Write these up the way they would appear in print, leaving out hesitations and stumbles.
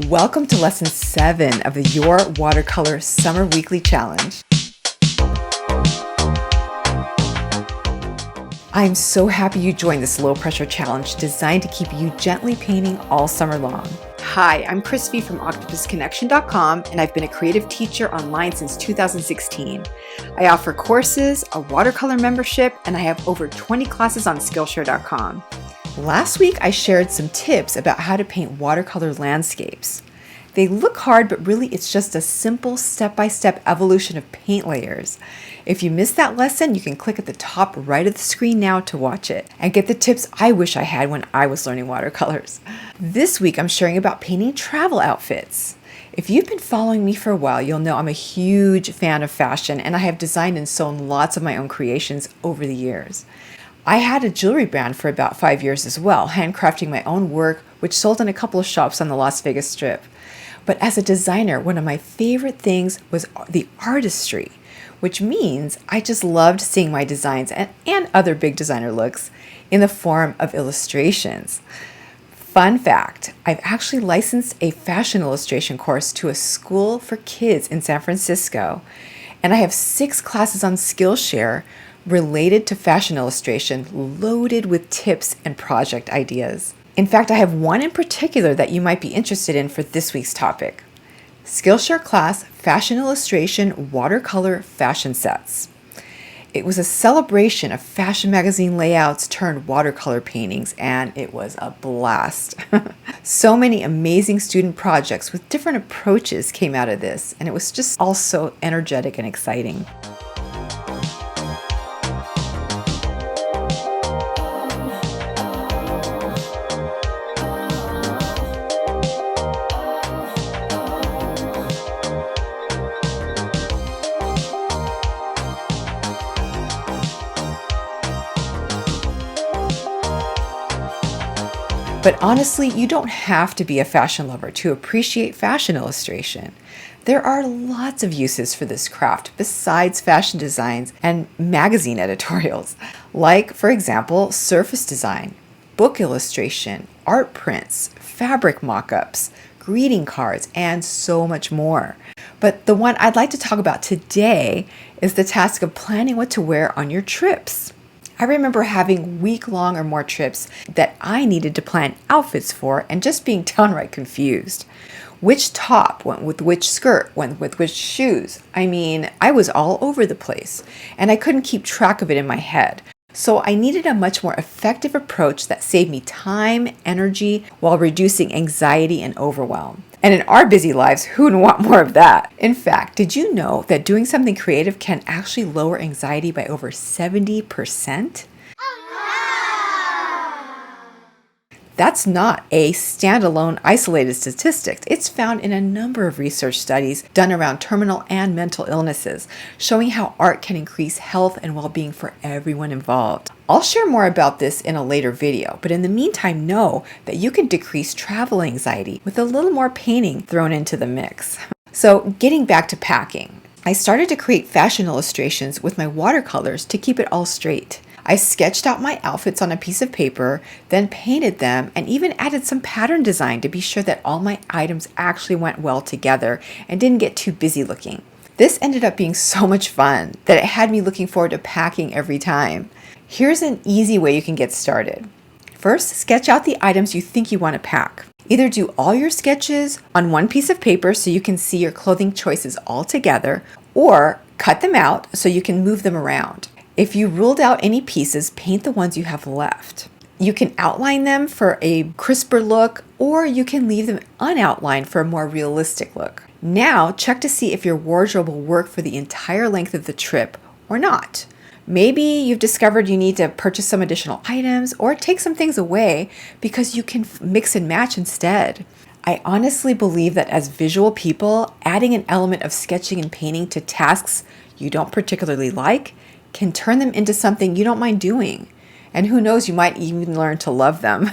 Welcome to Lesson 7 of the Your Watercolor Summer Weekly Challenge. I'm so happy you joined this low-pressure challenge designed to keep you gently painting all summer long. Hi, I'm Chris V from octopusconnection.com, and I've been a creative teacher online since 2016. I offer courses, a watercolor membership, and I have over 20 classes on Skillshare.com. Last week, I shared some tips about how to paint watercolor landscapes. They look hard, but really it's just a simple step-by-step evolution of paint layers. If you missed that lesson, you can click at the top right of the screen now to watch it and get the tips I wish I had when I was learning watercolors. This week, I'm sharing about painting travel outfits. If you've been following me for a while, you'll know I'm a huge fan of fashion, and I have designed and sewn lots of my own creations over the years. I had a jewelry brand for about 5 years as well, handcrafting my own work, which sold in a couple of shops on the Las Vegas Strip. But as a designer, one of my favorite things was the artistry, which means I just loved seeing my designs and other big designer looks in the form of illustrations. Fun fact, I've actually licensed a fashion illustration course to a school for kids in San Francisco, and I have 6 classes on Skillshare related to fashion illustration, loaded with tips and project ideas. In fact, I have one in particular that you might be interested in for this week's topic. Skillshare Class Fashion Illustration Watercolor Fashion Sets. It was a celebration of fashion magazine layouts turned watercolor paintings, and it was a blast. So many amazing student projects with different approaches came out of this, and it was just all so energetic and exciting. But honestly, you don't have to be a fashion lover to appreciate fashion illustration. There are lots of uses for this craft besides fashion designs and magazine editorials, like, for example, surface design, book illustration, art prints, fabric mock-ups, greeting cards, and so much more. But the one I'd like to talk about today is the task of planning what to wear on your trips. I remember having week-long or more trips that I needed to plan outfits for and just being downright confused. Which top went with which skirt, went with which shoes. I mean, I was all over the place, and I couldn't keep track of it in my head. So I needed a much more effective approach that saved me time, energy, while reducing anxiety and overwhelm. And in our busy lives, who would want more of that? In fact, did you know that doing something creative can actually lower anxiety by over 70%? That's not a standalone isolated statistic. It's found in a number of research studies done around terminal and mental illnesses, showing how art can increase health and well-being for everyone involved. I'll share more about this in a later video, but in the meantime, know that you can decrease travel anxiety with a little more painting thrown into the mix. So getting back to packing, I started to create fashion illustrations with my watercolors to keep it all straight. I sketched out my outfits on a piece of paper, then painted them, and even added some pattern design to be sure that all my items actually went well together and didn't get too busy looking. This ended up being so much fun that it had me looking forward to packing every time. Here's an easy way you can get started. First, sketch out the items you think you want to pack. Either do all your sketches on one piece of paper so you can see your clothing choices all together, or cut them out so you can move them around. If you ruled out any pieces, paint the ones you have left. You can outline them for a crisper look, or you can leave them unoutlined for a more realistic look. Now, check to see if your wardrobe will work for the entire length of the trip or not. Maybe you've discovered you need to purchase some additional items or take some things away because you can mix and match instead. I honestly believe that as visual people, adding an element of sketching and painting to tasks you don't particularly like can turn them into something you don't mind doing. And who knows, you might even learn to love them.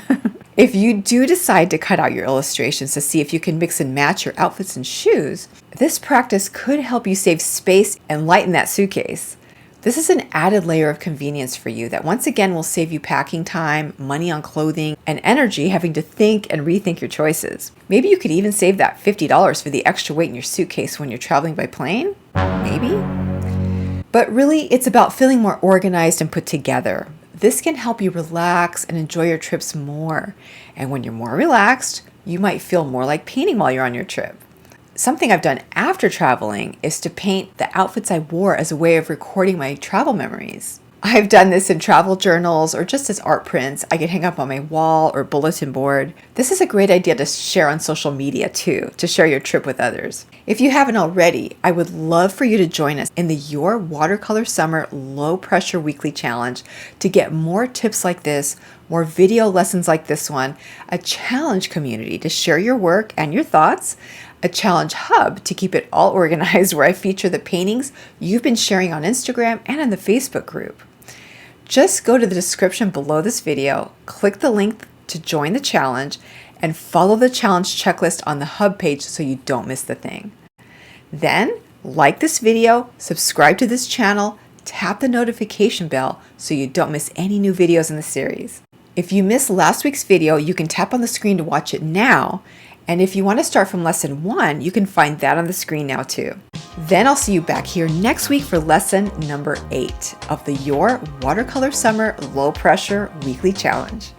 If you do decide to cut out your illustrations to see if you can mix and match your outfits and shoes, this practice could help you save space and lighten that suitcase. This is an added layer of convenience for you that once again will save you packing time, money on clothing, and energy having to think and rethink your choices. Maybe you could even save that $50 for the extra weight in your suitcase when you're traveling by plane? Maybe? But really, it's about feeling more organized and put together. This can help you relax and enjoy your trips more. And when you're more relaxed, you might feel more like painting while you're on your trip. Something I've done after traveling is to paint the outfits I wore as a way of recording my travel memories. I've done this in travel journals or just as art prints I could hang up on my wall or bulletin board. This is a great idea to share on social media too, to share your trip with others. If you haven't already, I would love for you to join us in the Your Watercolor Summer Low Pressure Weekly Challenge to get more tips like this, more video lessons like this one, a challenge community to share your work and your thoughts, a challenge hub to keep it all organized where I feature the paintings you've been sharing on Instagram and in the Facebook group. Just go to the description below this video, click the link to join the challenge, and follow the challenge checklist on the hub page so you don't miss the thing. Then, like this video, subscribe to this channel, tap the notification bell so you don't miss any new videos in the series. If you missed last week's video, you can tap on the screen to watch it now. And if you want to start from lesson 1, you can find that on the screen now too. Then I'll see you back here next week for lesson number 8 of the Your Watercolor Summer Low Pressure Weekly Challenge.